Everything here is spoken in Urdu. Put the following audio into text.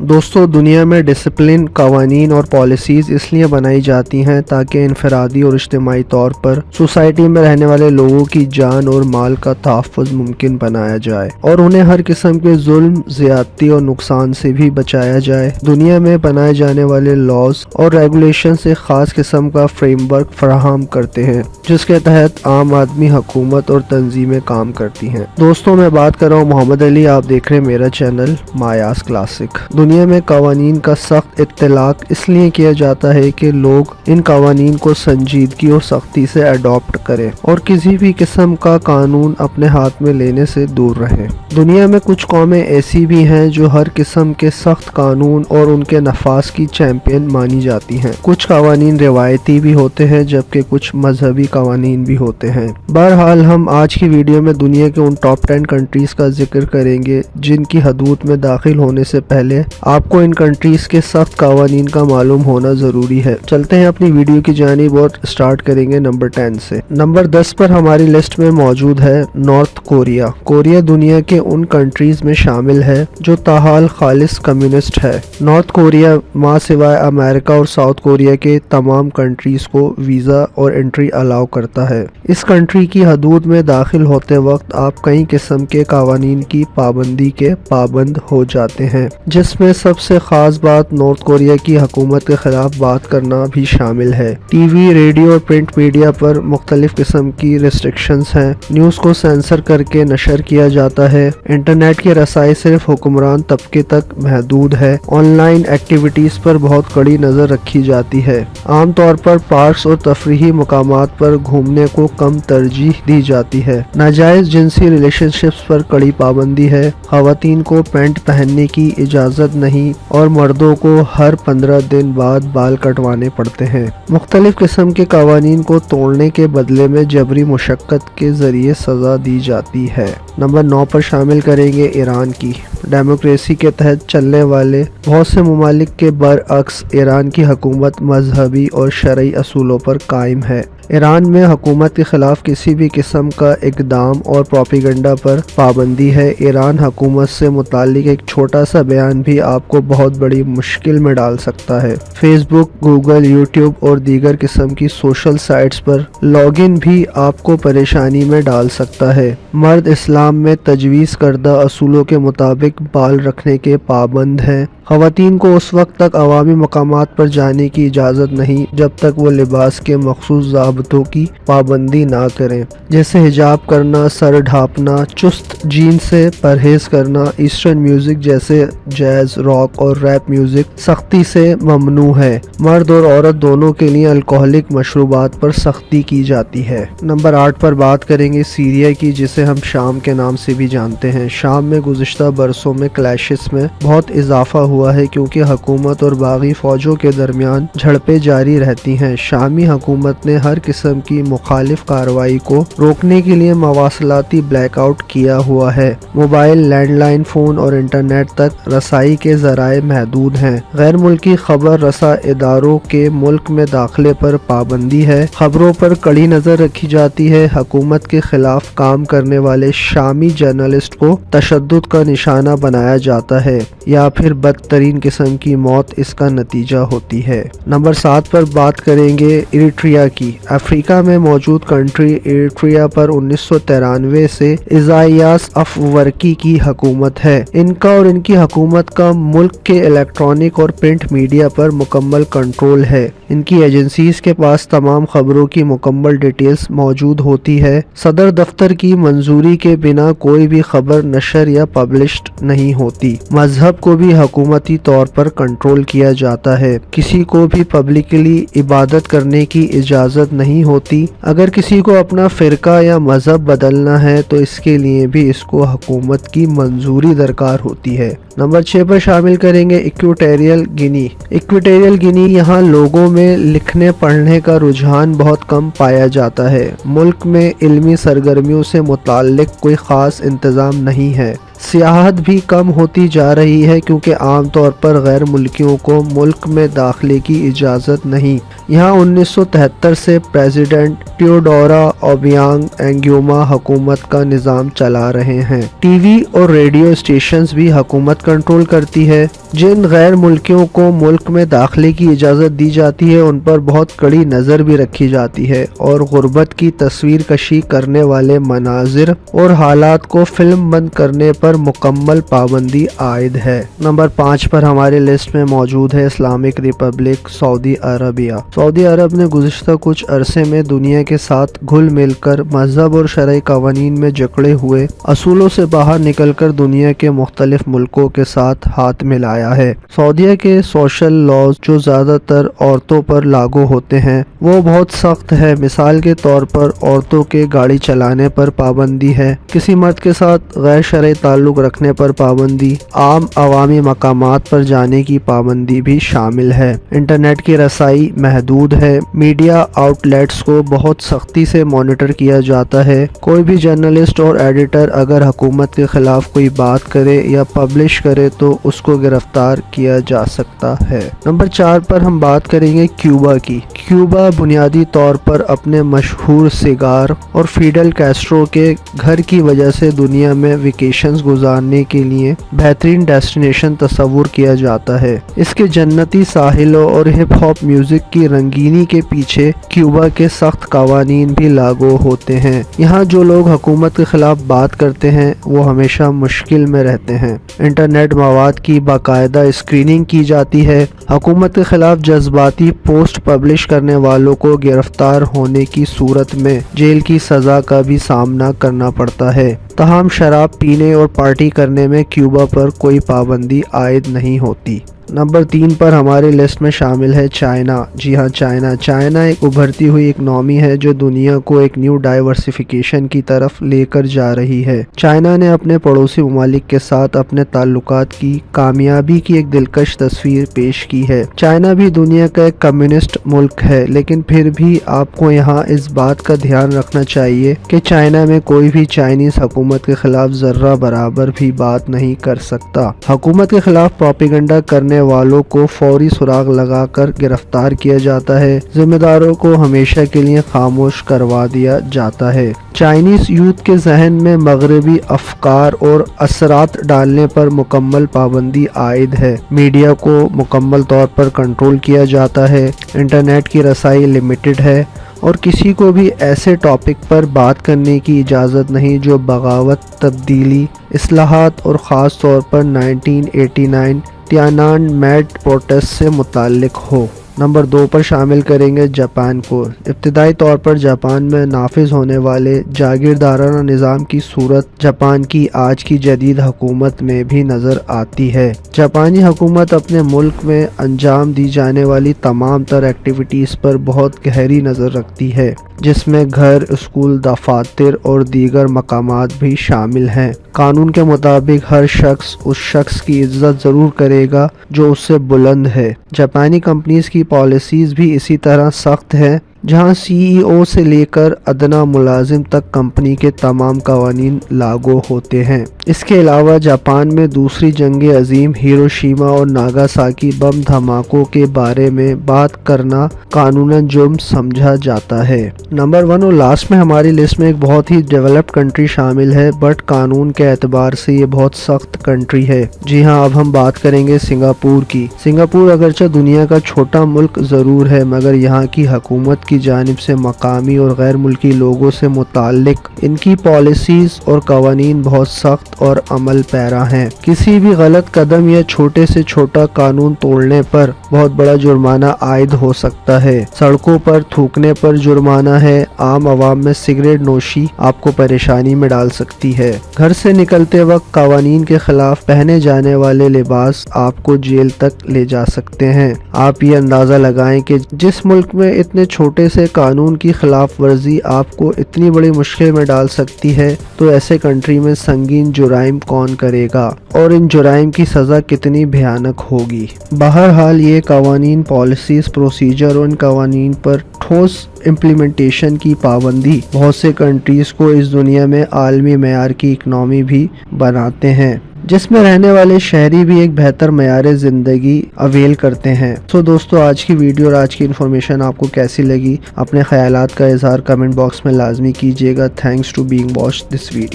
دوستو دنیا میں ڈسپلن قوانین اور پالیسیز اس لیے بنائی جاتی ہیں تاکہ انفرادی اور اجتماعی طور پر سوسائٹی میں رہنے والے لوگوں کی جان اور مال کا تحفظ ممکن بنایا جائے اور انہیں ہر قسم کے ظلم، زیادتی اور نقصان سے بھی بچایا جائے۔ دنیا میں بنائے جانے والے لاز اور ریگولیشنز ایک خاص قسم کا فریم ورک فراہم کرتے ہیں جس کے تحت عام آدمی، حکومت اور تنظیمیں کام کرتی ہیں۔ دوستو میں بات کر رہا ہوں محمد علی، آپ دیکھ رہے ہیں میرا چینل مایاز کلاسک۔ دنیا میں قوانین کا سخت اطلاق اس لیے کیا جاتا ہے کہ لوگ ان قوانین کو سنجیدگی اور سختی سے اڈاپٹ کریں اور کسی بھی قسم کا قانون اپنے ہاتھ میں لینے سے دور رہیں۔ دنیا میں کچھ قومیں ایسی بھی ہیں جو ہر قسم کے سخت قانون اور ان کے نفاذ کی چیمپئن مانی جاتی ہیں۔ کچھ قوانین روایتی بھی ہوتے ہیں جبکہ کچھ مذہبی قوانین بھی ہوتے ہیں۔ بہرحال ہم آج کی ویڈیو میں دنیا کے ان ٹاپ 10 کنٹریز کا ذکر کریں گے جن کی حدود میں داخل ہونے سے پہلے آپ کو ان کنٹریز کے سخت قوانین کا معلوم ہونا ضروری ہے۔ چلتے ہیں اپنی ویڈیو کی جانب اور سٹارٹ کریں گے نمبر 10 سے۔ نمبر 10 پر ہماری لسٹ میں موجود ہے نارتھ کوریا۔ کوریا دنیا کے ان کنٹریز میں شامل ہے جو تاحال خالص کمیونسٹ ہے۔ نارتھ کوریا ماں سوائے امریکہ اور ساؤتھ کوریا کے تمام کنٹریز کو ویزا اور انٹری الاؤ کرتا ہے۔ اس کنٹری کی حدود میں داخل ہوتے وقت آپ کئی قسم کے قوانین کی پابندی کے پابند ہو جاتے ہیں، جس میں سب سے خاص بات نارتھ کوریا کی حکومت کے خلاف بات کرنا بھی شامل ہے۔ ٹی وی، ریڈیو اور پرنٹ میڈیا پر مختلف قسم کی ریسٹرکشنز ہیں۔ نیوز کو سینسر کر کے نشر کیا جاتا ہے۔ انٹرنیٹ کی رسائی صرف حکمران طبقے تک محدود ہے۔ آن لائن ایکٹیویٹیز پر بہت کڑی نظر رکھی جاتی ہے۔ عام طور پر پارکس اور تفریحی مقامات پر گھومنے کو کم ترجیح دی جاتی ہے۔ ناجائز جنسی ریلیشن شپس پر کڑی پابندی ہے۔ خواتین کو پینٹ پہننے کی اجازت نہیں اور مردوں کو ہر 15 دن بعد بال کٹوانے پڑتے ہیں۔ مختلف قسم کے قوانین کو توڑنے کے بدلے میں جبری مشقت کے ذریعے سزا دی جاتی ہے۔ نمبر 9 پر شامل کریں گے ایران کی۔ ڈیموکریسی کے تحت چلنے والے بہت سے ممالک کے برعکس ایران کی حکومت مذہبی اور شرعی اصولوں پر قائم ہے۔ ایران میں حکومت کے خلاف کسی بھی قسم کا اقدام اور پروپیگنڈا پر پابندی ہے۔ ایران حکومت سے متعلق ایک چھوٹا سا بیان بھی آپ کو بہت بڑی مشکل میں ڈال سکتا ہے۔ فیس بک، گوگل، یوٹیوب اور دیگر قسم کی social sites per log in بھی آپ کو پریشانی میں ڈال سکتا ہے۔ مرد اسلام میں تجویز کردہ اصولوں کے مطابق بال رکھنے کے پابند ہیں۔ خواتین کو اس وقت تک عوامی مقامات پر جانے کی اجازت نہیں جب تک وہ لباس کے مخصوص ضابطوں کی پابندی نہ کریں، جیسے حجاب کرنا، سر ڈھانپنا، چست جین سے پرہیز کرنا۔ ایسٹرن میوزک جیسے جیز، راک اور ریپ میوزک سختی سے ممنوع ہے۔ مرد اور عورت دونوں کے لیے الکحلک مشروبات پر سختی کی جاتی ہے۔ نمبر 8 پر بات کریں گے سیریا کی، جسے ہم شام کے نام سے بھی جانتے ہیں۔ شام میں گزشتہ برسوں میں کلیشز میں بہت اضافہ ہوا ہے کیونکہ حکومت اور باغی فوجوں کے درمیان جھڑپیں جاری رہتی ہیں۔ شامی حکومت نے ہر قسم کی مخالف کارروائی کو روکنے کے لیے مواصلاتی بلیک آؤٹ کیا ہوا ہے۔ موبائل، لینڈ لائن فون اور انٹرنیٹ تک رسائی کے ذرائع محدود ہیں۔ غیر ملکی خبر رساں اداروں کے ملک میں داخلے پر پابندی ہے۔ خبروں پر کڑی نظر رکھی جاتی ہے۔ حکومت کے خلاف کام کرنے والے شامی جرنلسٹ کو تشدد کا نشانہ بنایا جاتا ہے یا پھر بدترین قسم کی موت اس کا نتیجہ ہوتی ہے۔ نمبر 7 پر بات کریں گے ایریٹریا کی۔ افریقہ میں موجود کنٹری ایریٹریا پر 1993 سے ایزائیاس افورکی کی حکومت ہے۔ ان کا اور ان کی حکومت کا ملک کے الیکٹرانک اور پرنٹ میڈیا پر مکمل کنٹرول ہے۔ ان کی ایجنسیز کے پاس تمام خبروں کی مکمل ڈیٹیلز موجود ہوتی ہے۔ صدر دفتر کی منظوری کے بنا کوئی بھی خبر نشر یا پبلشڈ نہیں ہوتی۔ مذہب کو بھی حکومتی طور پر کنٹرول کیا جاتا ہے۔ کسی کو بھی پبلکلی عبادت کرنے کی اجازت نہیں ہوتی۔ اگر کسی کو اپنا فرقہ یا مذہب بدلنا ہے تو اس کے لیے بھی اس کو حکومت کی منظوری درکار ہوتی ہے۔ نمبر 6 پر شامل کریں گے ایکویٹوریل گینی۔ ایکویٹوریل گینی، یہاں لوگوں میں لکھنے پڑھنے کا رجحان بہت کم پایا جاتا ہے۔ ملک میں علمی سرگرمیوں سے متعلق کوئی خاص انتظام نہیں ہے۔ سیاحت بھی کم ہوتی جا رہی ہے کیونکہ عام طور پر غیر ملکیوں کو ملک میں داخلے کی اجازت نہیں۔ یہاں 1973 سے پریزیڈنٹ ٹیوڈورا اوبیانگ اینگیوما حکومت کا نظام چلا رہے ہیں۔ ٹی وی اور ریڈیو اسٹیشنز بھی حکومت کنٹرول کرتی ہے۔ جن غیر ملکیوں کو ملک میں داخلے کی اجازت دی جاتی ہے ان پر بہت کڑی نظر بھی رکھی جاتی ہے اور غربت کی تصویر کشی کرنے والے مناظر اور حالات کو فلم بند کرنے پر مکمل پابندی عائد ہے۔ نمبر 5 پر ہماری لسٹ میں موجود ہے اسلامک ریپبلک سعودی عربیہ۔ سعودی عرب نے گزشتہ کچھ عرصے میں دنیا کے ساتھ گھل مل کر مذہب اور شرعی قوانین میں جکڑے ہوئے اصولوں سے باہر نکل کر دنیا کے مختلف ملکوں کے ساتھ ہاتھ ملایا ہے۔ سعودیہ کے سوشل لاز جو زیادہ تر عورتوں پر لاگو ہوتے ہیں وہ بہت سخت ہے۔ مثال کے طور پر عورتوں کے گاڑی چلانے پر پابندی ہے، کسی مرد کے ساتھ غیر شرعی تعلق رکھنے پر پابندی، عام عوامی مقامات پر جانے کی پابندی بھی شامل ہے۔ انٹرنیٹ کی رسائی محدود ہے، میڈیا آؤٹ لیٹس کو بہت سختی سے مانیٹر کیا جاتا ہے۔ کوئی بھی جرنلسٹ اور ایڈیٹر اگر حکومت کے خلاف کوئی بات کرے یا پبلش کرے تو اس کو گرفتار کیا جا سکتا ہے۔ نمبر 4 پر ہم بات کریں گے کیوبا کی۔ کیوبا بنیادی طور پر اپنے مشہور سگار اور فیڈل کیسٹرو کے گھر کی وجہ سے دنیا میں ویکیشنز گزارنے کے لیے بہترین ڈیسٹینیشن تصور کیا جاتا ہے۔ اس کے جنتی ساحلوں اور ہپ ہاپ میوزک کی رنگینی کے پیچھے کیوبا کے سخت قوانین بھی لاگو ہوتے ہیں۔ یہاں جو لوگ حکومت کے خلاف بات کرتے ہیں وہ ہمیشہ مشکل میں رہتے ہیں۔ انٹرنیٹ مواد کی باقاعدہ اسکریننگ کی جاتی ہے۔ حکومت کے خلاف جذباتی پوسٹ پبلش کرنے والوں کو گرفتار ہونے کی صورت میں جیل کی سزا کا بھی سامنا کرنا پڑتا ہے۔ تاہم شراب پینے اور پارٹی کرنے میں کیوبا پر کوئی پابندی عائد نہیں ہوتی۔ نمبر 3 پر ہماری لسٹ میں شامل ہے چائنا۔ جی ہاں، چائنا ایک ابھرتی ہوئی اکنامی ہے جو دنیا کو ایک نیو ڈائیورسیفیکیشن کی طرف لے کر جا رہی ہے۔ چائنا نے اپنے پڑوسی ممالک کے ساتھ اپنے تعلقات کی کامیابی کی ایک دلکش تصویر پیش کی ہے۔ چائنا بھی دنیا کا ایک کمیونسٹ ملک ہے، لیکن پھر بھی آپ کو یہاں اس بات کا دھیان رکھنا چاہیے کہ چائنا میں کوئی بھی چائنیز حکومت کے خلاف ذرہ برابر بھی بات نہیں کر سکتا۔ حکومت کے خلاف پروپیگنڈا کرنے والوں کو فوری سراغ لگا کر گرفتار کیا جاتا ہے، ذمہ داروں کو ہمیشہ کے لیے خاموش کروا دیا جاتا ہے۔ چائنیز یوتھ کے ذہن میں مغربی افکار اور اثرات ڈالنے پر مکمل پابندی عائد ہے۔ میڈیا کو مکمل طور پر کنٹرول کیا جاتا ہے، انٹرنیٹ کی رسائی لمیٹڈ ہے اور کسی کو بھی ایسے ٹاپک پر بات کرنے کی اجازت نہیں جو بغاوت، تبدیلی، اصلاحات اور خاص طور پر 1989 تیانان میڈ پروٹیسٹ سے متعلق ہو۔ نمبر 2 پر شامل کریں گے جاپان کو۔ ابتدائی طور پر جاپان میں نافذ ہونے والے جاگیردارانہ نظام کی صورت جاپان کی آج کی جدید حکومت میں بھی نظر آتی ہے۔ جاپانی حکومت اپنے ملک میں انجام دی جانے والی تمام تر ایکٹیویٹیز پر بہت گہری نظر رکھتی ہے، جس میں گھر، اسکول، دفاتر اور دیگر مقامات بھی شامل ہیں۔ قانون کے مطابق ہر شخص اس شخص کی عزت ضرور کرے گا جو اس سے بلند ہے۔ جاپانی کمپنیز کی پالیسیز بھی اسی طرح سخت ہیں، جہاں CEO سے لے کر ادنا ملازم تک کمپنی کے تمام قوانین لاگو ہوتے ہیں۔ اس کے علاوہ جاپان میں دوسری جنگ عظیم ہیروشیما اور ناگاساکی بم دھماکوں کے بارے میں بات کرنا قانوناً جرم سمجھا جاتا ہے۔ نمبر 1 اور لاسٹ میں ہماری لسٹ میں ایک بہت ہی ڈیولپڈ کنٹری شامل ہے، بٹ قانون کے اعتبار سے یہ بہت سخت کنٹری ہے۔ جی ہاں، اب ہم بات کریں گے سنگاپور کی۔ سنگاپور اگرچہ دنیا کا چھوٹا ملک ضرور ہے، مگر یہاں کی حکومت کی جانب سے مقامی اور غیر ملکی لوگوں سے متعلق ان کی پالیسیز اور قوانین بہت سخت اور عمل پیرا ہیں۔ کسی بھی غلط قدم یا چھوٹے سے چھوٹا قانون توڑنے پر بہت بڑا جرمانہ عائد ہو سکتا ہے۔ سڑکوں پر تھوکنے پر جرمانہ ہے، عام عوام میں سگریٹ نوشی آپ کو پریشانی میں ڈال سکتی ہے۔ گھر سے نکلتے وقت قوانین کے خلاف پہنے جانے والے لباس آپ کو جیل تک لے جا سکتے ہیں۔ آپ یہ اندازہ لگائیں کہ جس ملک میں اتنے چھوٹے سے قانون کی خلاف ورزی آپ کو اتنی بڑی مشکل میں ڈال سکتی ہے، تو ایسے کنٹری میں سنگین جرائم کون کرے گا اور ان جرائم کی سزا کتنی بھیانک ہوگی۔ بہرحال یہ قوانین، پالیسیز، پروسیجر اور ان قوانین پر ٹھوس امپلیمنٹیشن کی پابندی بہت سے کنٹریز کو اس دنیا میں عالمی معیار کی اکنامی بھی بناتے ہیں، جس میں رہنے والے شہری بھی ایک بہتر معیار زندگی اویل کرتے ہیں۔ سو دوستو، آج کی ویڈیو اور آج کی انفارمیشن آپ کو کیسی لگی؟ اپنے خیالات کا اظہار کمنٹ باکس میں لازمی کیجیے گا۔ Thanks to being watch this video.